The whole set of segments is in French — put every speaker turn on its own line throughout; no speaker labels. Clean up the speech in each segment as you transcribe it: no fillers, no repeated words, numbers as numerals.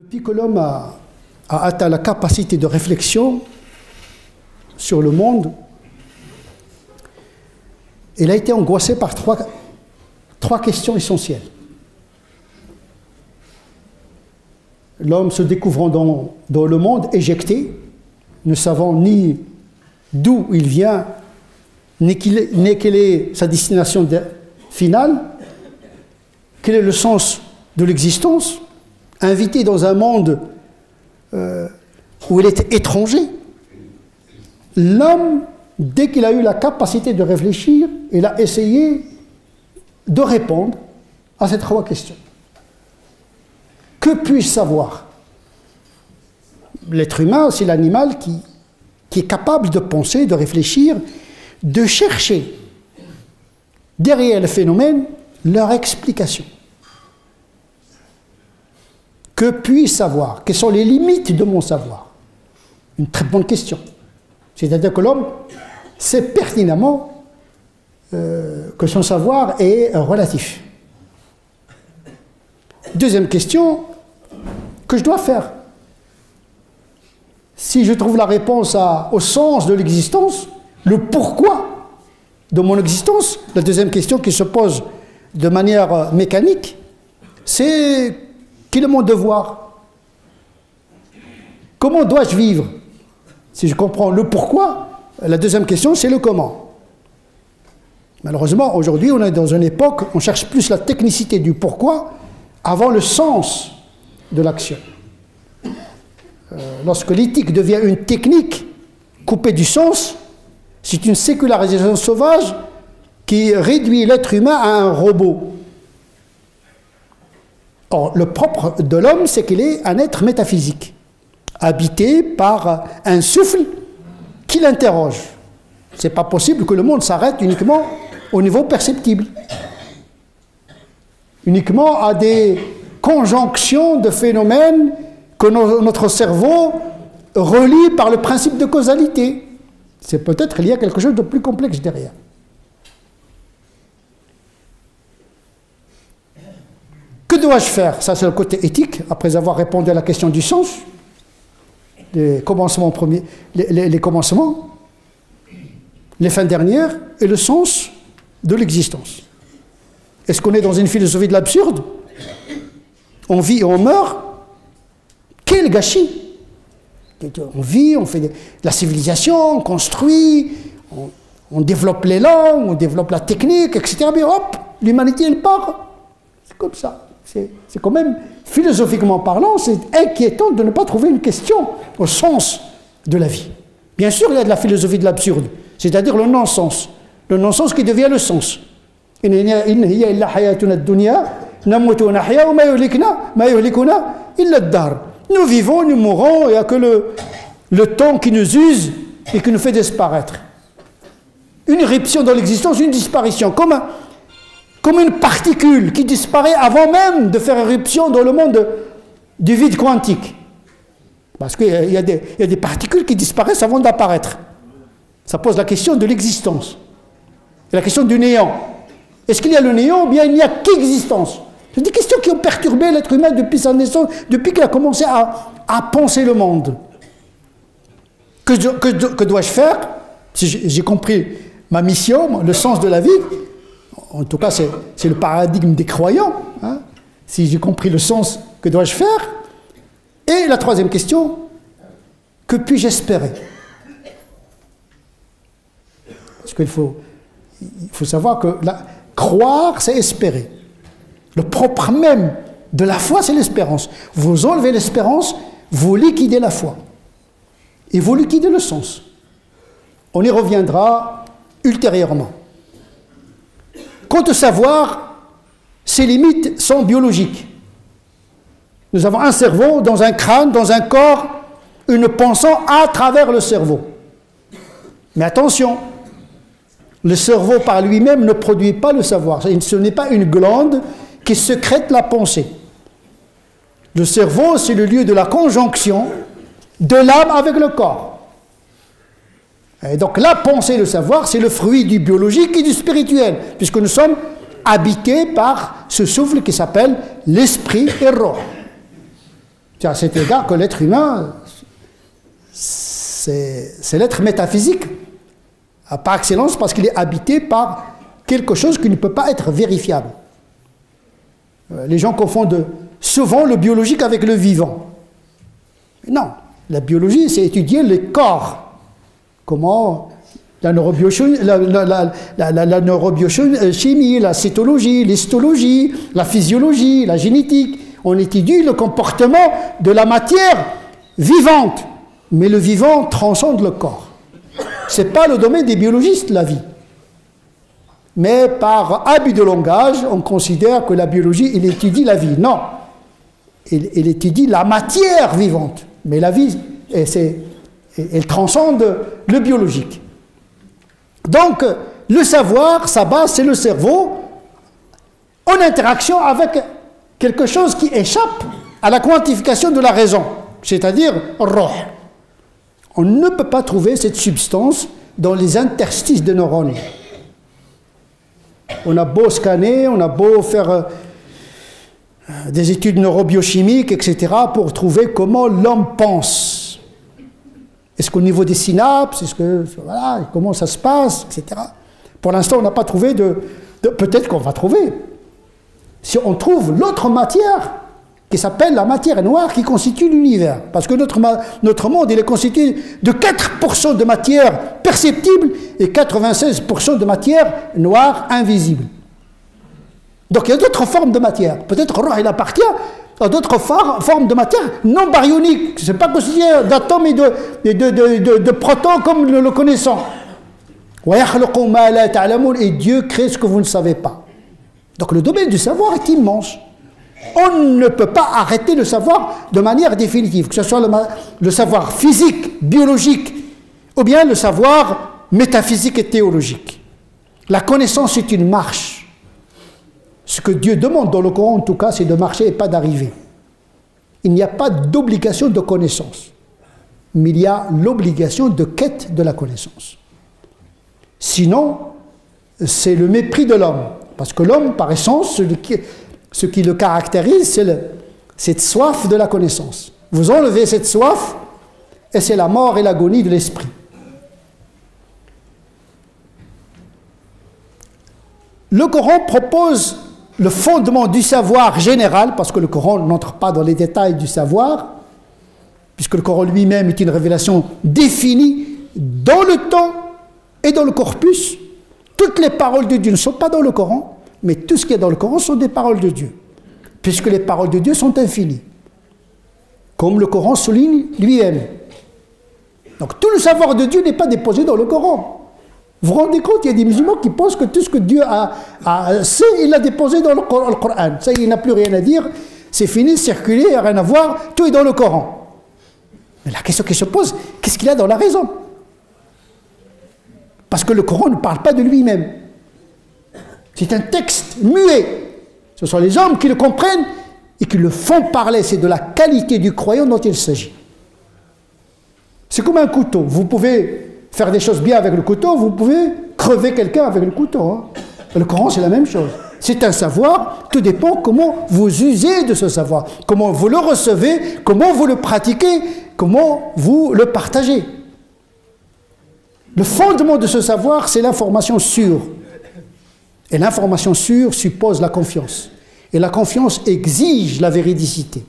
Depuis que l'homme a atteint la capacité de réflexion sur le monde, il a été angoissé par trois questions essentielles. L'homme se découvrant dans le monde éjecté, ne savant ni d'où il vient, ni quelle est sa destination finale, quel est le sens de l'existence, invité dans un monde où il est étranger. L'homme, dès qu'il a eu la capacité de réfléchir, il a essayé de répondre à ces trois questions. Que puis-je savoir? L'être humain, c'est l'animal qui est capable de penser, de réfléchir, de chercher derrière le phénomène leur explication. Que puis-je savoir? Quelles sont les limites de mon savoir? Une très bonne question. C'est-à-dire que l'homme sait pertinemment que son savoir est relatif. Deuxième question, que je dois faire? Si je trouve la réponse au sens de l'existence, le pourquoi de mon existence, la deuxième question qui se pose de manière mécanique, c'est quel est mon devoir? Comment dois-je vivre? Si je comprends le pourquoi, la deuxième question, c'est le comment. Malheureusement, aujourd'hui, on est dans une époque où on cherche plus la technicité du pourquoi avant le sens de l'action. Lorsque l'éthique devient une technique coupée du sens, c'est une sécularisation sauvage qui réduit l'être humain à un robot. Or, le propre de l'homme, c'est qu'il est un être métaphysique, habité par un souffle qui l'interroge. Ce n'est pas possible que le monde s'arrête uniquement au niveau perceptible, uniquement à des conjonctions de phénomènes que notre cerveau relie par le principe de causalité. C'est peut-être qu'il y a quelque chose de plus complexe derrière. Que dois-je faire? Ça, c'est le côté éthique, après avoir répondu à la question du sens, les commencements premiers, les commencements, les fins dernières et le sens de l'existence. Est-ce qu'on est dans une philosophie de l'absurde? On vit et on meurt? Quel gâchis! On vit, on fait de la civilisation, on construit, on développe les langues, on développe la technique, etc. Mais hop, l'humanité, elle part. C'est comme ça. C'est quand même, philosophiquement parlant, c'est inquiétant de ne pas trouver une question au sens de la vie. Bien sûr, il y a de la philosophie de l'absurde, c'est-à-dire le non-sens. Le non-sens qui devient le sens. Nous vivons, nous mourons, il n'y a que le temps qui nous use et qui nous fait disparaître. Une éruption dans l'existence, une disparition, comme une particule qui disparaît avant même de faire éruption dans le monde du vide quantique. Parce qu'il y a des particules qui disparaissent avant d'apparaître. Ça pose la question de l'existence. La question du néant. Est-ce qu'il y a le néant ou bien il n'y a qu'existence? C'est des questions qui ont perturbé l'être humain depuis sa naissance, depuis qu'il a commencé à penser le monde. Que dois-je faire? Si j'ai compris ma mission, le sens de la vie, en tout cas c'est le paradigme des croyants, hein? Si j'ai compris le sens, que dois-je faire? Et la troisième question, que puis-je espérer? Parce qu'il faut savoir que croire, c'est espérer. Le propre même de la foi, c'est l'espérance. Vous enlevez l'espérance, vous liquidez la foi. Et vous liquidez le sens. On y reviendra ultérieurement. Quant au savoir, ses limites sont biologiques. Nous avons un cerveau dans un crâne, dans un corps, et nous pensons à travers le cerveau. Mais attention, le cerveau par lui-même ne produit pas le savoir. Ce n'est pas une glande qui sécrète la pensée. Le cerveau, c'est le lieu de la conjonction de l'âme avec le corps. Et donc la pensée, le savoir, c'est le fruit du biologique et du spirituel, puisque nous sommes habités par ce souffle qui s'appelle l'esprit et roh. C'est à cet égard que l'être humain, c'est l'être métaphysique, par excellence, parce qu'il est habité par quelque chose qui ne peut pas être vérifiable. Les gens confondent souvent le biologique avec le vivant. Non, la biologie, c'est étudier les corps. Comment la neurobiochimie, la cytologie, l'histologie, la physiologie, la génétique. On étudie le comportement de la matière vivante. Mais le vivant transcende le corps. Ce n'est pas le domaine des biologistes, la vie. Mais par abus de langage, on considère que la biologie, il étudie la vie. Non, il étudie la matière vivante. Mais la vie, elle transcende le biologique. Donc, le savoir, sa base, c'est le cerveau, en interaction avec quelque chose qui échappe à la quantification de la raison, c'est-à-dire roh. On ne peut pas trouver cette substance dans les interstices de neurones. On a beau scanner, on a beau faire des études neurobiochimiques, etc., pour trouver comment l'homme pense. Est-ce qu'au niveau des synapses, voilà, comment ça se passe, etc. Pour l'instant, on n'a pas trouvé peut-être qu'on va trouver. Si on trouve l'autre matière, qui s'appelle la matière noire, qui constitue l'univers. Parce que notre monde, il est constitué de 4% de matière perceptible et 96% de matière noire invisible. Donc il y a d'autres formes de matière. Peut-être il appartient à d'autres formes de matière non baryoniques. Ce n'est pas constitué d'atomes et de protons comme nous le connaissons. Et Dieu crée ce que vous ne savez pas. Donc le domaine du savoir est immense. On ne peut pas arrêter le savoir de manière définitive, que ce soit le savoir physique, biologique, ou bien le savoir métaphysique et théologique. La connaissance est une marche. Ce que Dieu demande dans le Coran, en tout cas, c'est de marcher et pas d'arriver. Il n'y a pas d'obligation de connaissance, mais il y a l'obligation de quête de la connaissance. Sinon, c'est le mépris de l'homme. Parce que l'homme, par essence, ce qui le caractérise, c'est cette soif de la connaissance. Vous enlevez cette soif, et c'est la mort et l'agonie de l'esprit. Le Coran propose le fondement du savoir général, parce que le Coran n'entre pas dans les détails du savoir, puisque le Coran lui-même est une révélation définie dans le temps et dans le corpus. Toutes les paroles de Dieu ne sont pas dans le Coran, mais tout ce qui est dans le Coran sont des paroles de Dieu, puisque les paroles de Dieu sont infinies, comme le Coran souligne lui-même. Donc tout le savoir de Dieu n'est pas déposé dans le Coran. Vous vous rendez compte, il y a des musulmans qui pensent que tout ce que Dieu sait, il l'a déposé dans le Coran. Ça, il n'a plus rien à dire, c'est fini, circuler, il n'y a rien à voir, tout est dans le Coran. Mais la question qui se pose, qu'est-ce qu'il a dans la raison? Parce que le Coran ne parle pas de lui-même. C'est un texte muet. Ce sont les hommes qui le comprennent et qui le font parler. C'est de la qualité du croyant dont il s'agit. C'est comme un couteau. Vous pouvez faire des choses bien avec le couteau, vous pouvez crever quelqu'un avec le couteau. Hein. Le Coran, c'est la même chose. C'est un savoir, tout dépend comment vous usez de ce savoir, comment vous le recevez, comment vous le pratiquez, comment vous le partagez. Le fondement de ce savoir, c'est l'information sûre. Et l'information sûre suppose la confiance. Et la confiance exige la véridicité.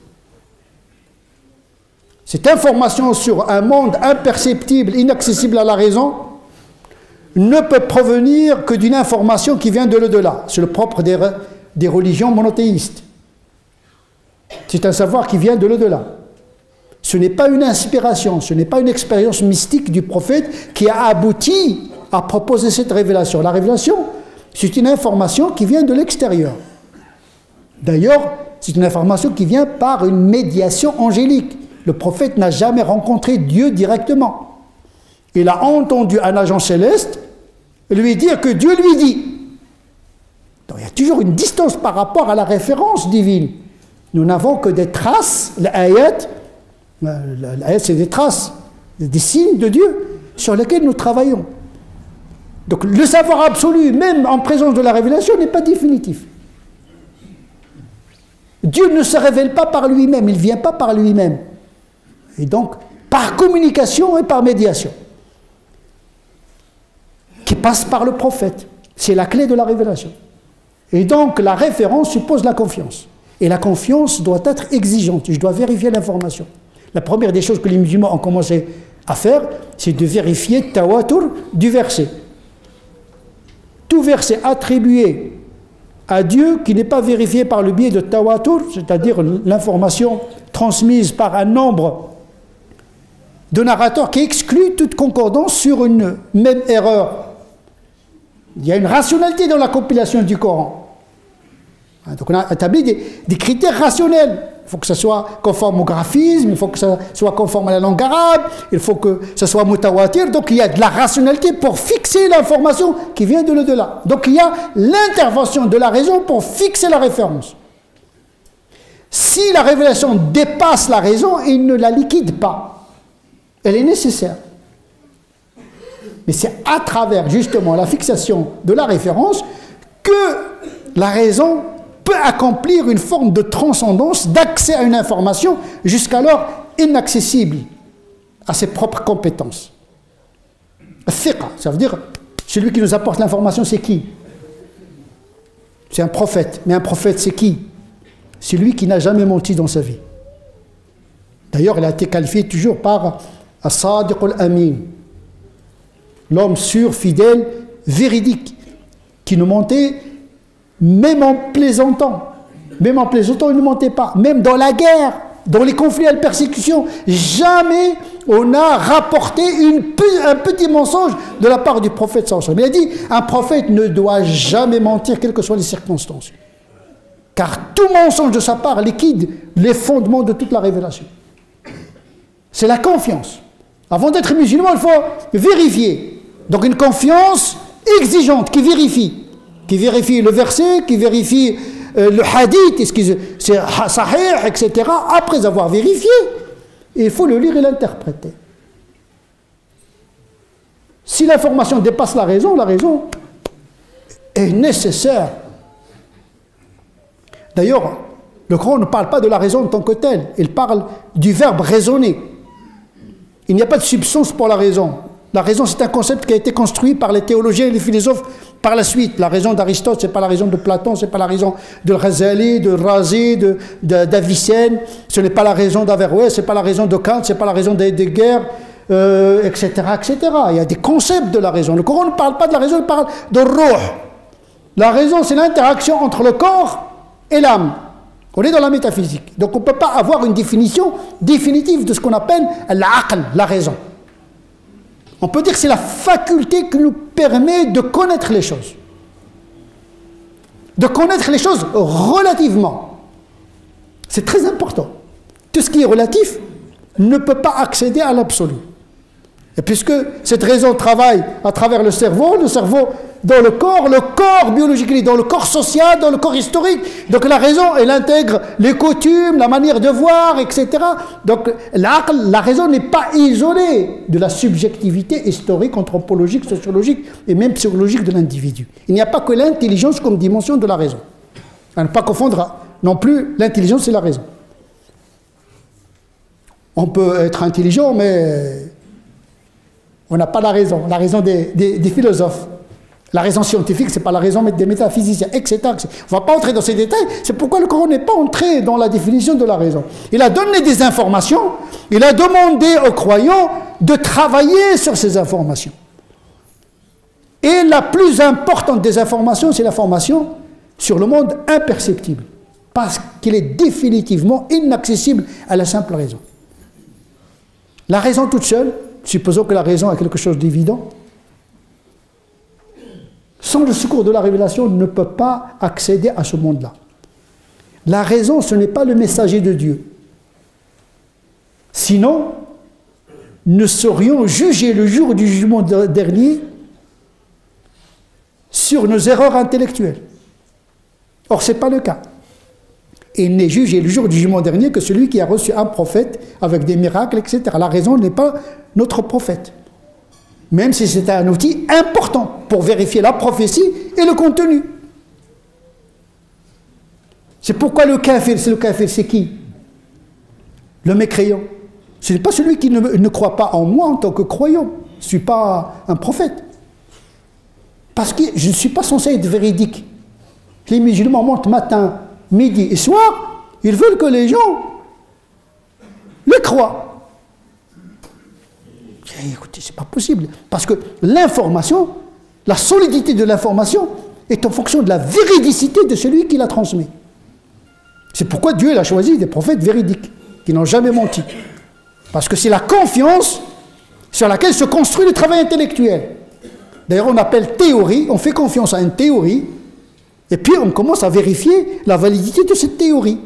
Cette information sur un monde imperceptible, inaccessible à la raison, ne peut provenir que d'une information qui vient de l'au-delà. C'est le propre des religions monothéistes. C'est un savoir qui vient de l'au-delà. Ce n'est pas une inspiration, ce n'est pas une expérience mystique du prophète qui a abouti à proposer cette révélation. La révélation, c'est une information qui vient de l'extérieur. D'ailleurs, c'est une information qui vient par une médiation angélique. Le prophète n'a jamais rencontré Dieu directement. Il a entendu un agent céleste lui dire que Dieu lui dit. Donc il y a toujours une distance par rapport à la référence divine. Nous n'avons que des traces, l'ayat, c'est des traces, des signes de Dieu sur lesquels nous travaillons. Donc le savoir absolu, même en présence de la révélation, n'est pas définitif. Dieu ne se révèle pas par lui-même, il ne vient pas par lui-même. Et donc, par communication et par médiation, qui passe par le prophète. C'est la clé de la révélation. Et donc, la référence suppose la confiance. Et la confiance doit être exigeante. Je dois vérifier l'information. La première des choses que les musulmans ont commencé à faire, c'est de vérifier le tawatur du verset. Tout verset attribué à Dieu qui n'est pas vérifié par le biais de tawatur, c'est-à-dire l'information transmise par un nombre de narrateurs qui exclut toute concordance sur une même erreur. Il y a une rationalité dans la compilation du Coran. Donc on a établi des critères rationnels. Il faut que ça soit conforme au graphisme, il faut que ça soit conforme à la langue arabe, il faut que ça soit mutawatir. Donc il y a de la rationalité pour fixer l'information qui vient de l'au-delà. Donc il y a l'intervention de la raison pour fixer la référence. Si la révélation dépasse la raison, il ne la liquide pas. Elle est nécessaire. Mais c'est à travers justement la fixation de la référence que la raison peut accomplir une forme de transcendance, d'accès à une information jusqu'alors inaccessible à ses propres compétences. Thiqa, ça veut dire celui qui nous apporte l'information, c'est qui? C'est un prophète. Mais un prophète, c'est qui? C'est lui qui n'a jamais menti dans sa vie. D'ailleurs, il a été qualifié toujours par As-Sadiq al-Amin, l'homme sûr, fidèle, véridique, qui ne mentait même en plaisantant. Même en plaisantant, il ne mentait pas. Même dans la guerre, dans les conflits et les persécutions, jamais on a rapporté un petit mensonge de la part du prophète. Il a dit, un prophète ne doit jamais mentir, quelles que soient les circonstances. Car tout mensonge de sa part liquide les fondements de toute la révélation. C'est la confiance. Avant d'être musulman, il faut vérifier. Donc une confiance exigeante qui vérifie. Qui vérifie le verset, qui vérifie le hadith, est-ce que c'est sahih, etc. Après avoir vérifié, il faut le lire et l'interpréter. Si l'information dépasse la raison est nécessaire. D'ailleurs, le Coran ne parle pas de la raison en tant que telle, il parle du verbe raisonner. Il n'y a pas de substance pour la raison. La raison, c'est un concept qui a été construit par les théologiens et les philosophes par la suite. La raison d'Aristote, ce n'est pas la raison de Platon, ce n'est pas la raison de Ghazali, de Razi, d'Avicenne, ce n'est pas la raison d'Averroès, ce n'est pas la raison de Kant, ce n'est pas la raison d'Heidegger, etc., etc. Il y a des concepts de la raison. Le Coran ne parle pas de la raison, il parle de ruh. La raison, c'est l'interaction entre le corps et l'âme. On est dans la métaphysique. Donc on ne peut pas avoir une définition définitive de ce qu'on appelle l'aql, la raison. On peut dire que c'est la faculté qui nous permet de connaître les choses. De connaître les choses relativement. C'est très important. Tout ce qui est relatif ne peut pas accéder à l'absolu. Et puisque cette raison travaille à travers le cerveau dans le corps biologique, il est dans le corps social, dans le corps historique. Donc la raison, elle intègre les coutumes, la manière de voir, etc. Donc la raison n'est pas isolée de la subjectivité historique, anthropologique, sociologique et même psychologique de l'individu. Il n'y a pas que l'intelligence comme dimension de la raison. À ne pas confondre non plus l'intelligence et la raison. On peut être intelligent, mais on n'a pas la raison des philosophes. La raison scientifique, ce n'est pas la raison des métaphysiciens, etc. On ne va pas entrer dans ces détails. C'est pourquoi le Coran n'est pas entré dans la définition de la raison. Il a donné des informations, il a demandé aux croyants de travailler sur ces informations. Et la plus importante des informations, c'est l'information sur le monde imperceptible. Parce qu'il est définitivement inaccessible à la simple raison. La raison toute seule, supposons que la raison est quelque chose d'évident, sans le secours de la révélation, on ne peut pas accéder à ce monde-là. La raison, ce n'est pas le messager de Dieu. Sinon, nous serions jugés le jour du jugement dernier sur nos erreurs intellectuelles. Or, ce n'est pas le cas. Il n'est jugé le jour du jugement dernier que celui qui a reçu un prophète avec des miracles, etc. La raison n'est pas notre prophète. Même si c'est un outil important pour vérifier la prophétie et le contenu. C'est pourquoi le kafir, c'est qui? Le mécréant. Ce n'est pas celui qui ne croit pas en moi en tant que croyant. Je ne suis pas un prophète. Parce que je ne suis pas censé être véridique. Les musulmans montent matin, midi et soir, ils veulent que les gens les croient. Écoutez, c'est pas possible. Parce que l'information, la solidité de l'information est en fonction de la véridicité de celui qui la transmet. C'est pourquoi Dieu il a choisi des prophètes véridiques, qui n'ont jamais menti. Parce que c'est la confiance sur laquelle se construit le travail intellectuel. D'ailleurs, on appelle théorie, on fait confiance à une théorie, et puis on commence à vérifier la validité de cette théorie.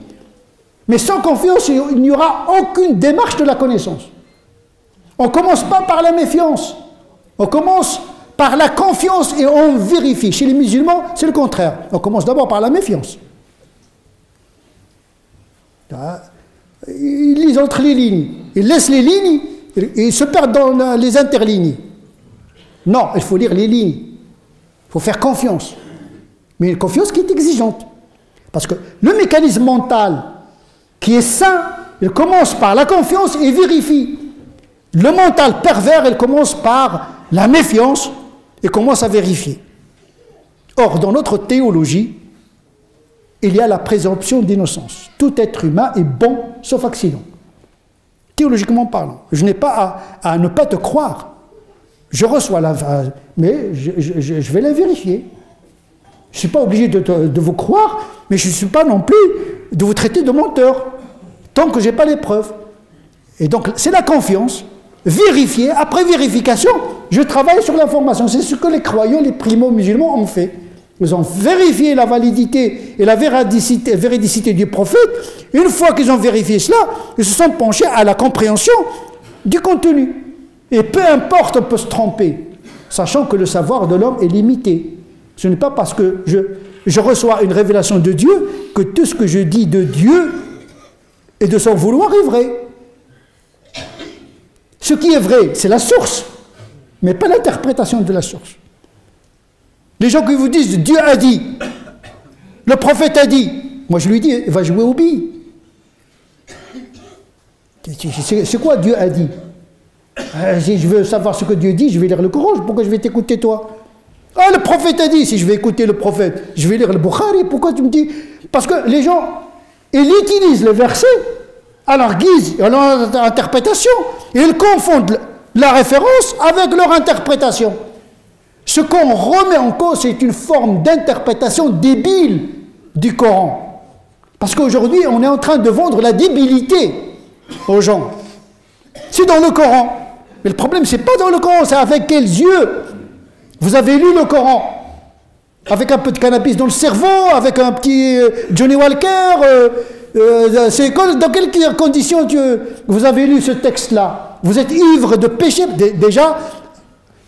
Mais sans confiance, il n'y aura aucune démarche de la connaissance. On ne commence pas par la méfiance, on commence par la confiance et on vérifie. Chez les musulmans, c'est le contraire. On commence d'abord par la méfiance. Ils lisent entre les lignes, ils laissent les lignes et ils se perdent dans les interlignes. Non, il faut lire les lignes, il faut faire confiance. Mais une confiance qui est exigeante. Parce que le mécanisme mental qui est sain, il commence par la confiance et vérifie. Le mental pervers, il commence par la méfiance et commence à vérifier. Or, dans notre théologie, il y a la présomption d'innocence. Tout être humain est bon, sauf accident. Théologiquement parlant. Je n'ai pas à ne pas te croire. Je reçois la... Mais je vais la vérifier. Je ne suis pas obligé de vous croire, mais je ne suis pas non plus de vous traiter de menteur, tant que je n'ai pas les preuves. Et donc, c'est la confiance. Vérifier, après vérification, je travaille sur l'information. C'est ce que les croyants, les primo-musulmans ont fait. Ils ont vérifié la validité et la véridicité du prophète. Une fois qu'ils ont vérifié cela, ils se sont penchés à la compréhension du contenu. Et peu importe, on peut se tromper, sachant que le savoir de l'homme est limité. Ce n'est pas parce que je reçois une révélation de Dieu que tout ce que je dis de Dieu et de son vouloir est vrai. Ce qui est vrai, c'est la source, mais pas l'interprétation de la source. Les gens qui vous disent « Dieu a dit »,« le prophète a dit », moi je lui dis « va jouer aux billes ». C'est quoi Dieu a dit? Si je veux savoir ce que Dieu dit, je vais lire le Coran, pourquoi je vais t'écouter toi? Ah, le prophète a dit, si je vais écouter le prophète, je vais lire le Bukhari, pourquoi tu me dis? Parce que les gens, ils utilisent le verset à leur guise, à leur interprétation, et ils confondent la référence avec leur interprétation. Ce qu'on remet en cause, c'est une forme d'interprétation débile du Coran. Parce qu'aujourd'hui, on est en train de vendre la débilité aux gens. C'est dans le Coran. Mais le problème, c'est pas dans le Coran, c'est avec quels yeux vous avez lu le Coran. Avec un peu de cannabis dans le cerveau, avec un petit Johnny Walker. Dans quelles conditions vous avez lu ce texte-là? Vous êtes ivre de péché. Déjà,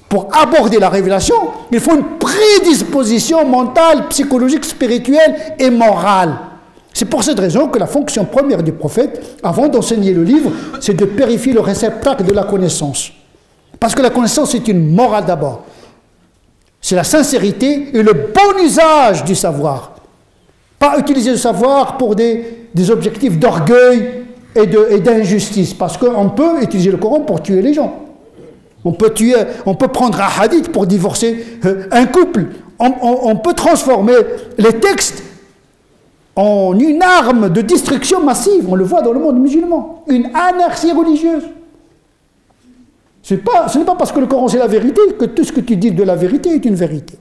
pour aborder la révélation, il faut une prédisposition mentale, psychologique, spirituelle et morale. C'est pour cette raison que la fonction première du prophète, avant d'enseigner le livre, c'est de purifier le réceptacle de la connaissance. Parce que la connaissance est une morale d'abord. C'est la sincérité et le bon usage du savoir. Pas utiliser le savoir pour des objectifs d'orgueil et d'injustice. Parce qu'on peut utiliser le Coran pour tuer les gens. On peut prendre un hadith pour divorcer un couple. On peut transformer les textes en une arme de destruction massive. On le voit dans le monde musulman. Une anarchie religieuse. Ce n'est pas parce que le Coran c'est la vérité que tout ce que tu dis de la vérité est une vérité.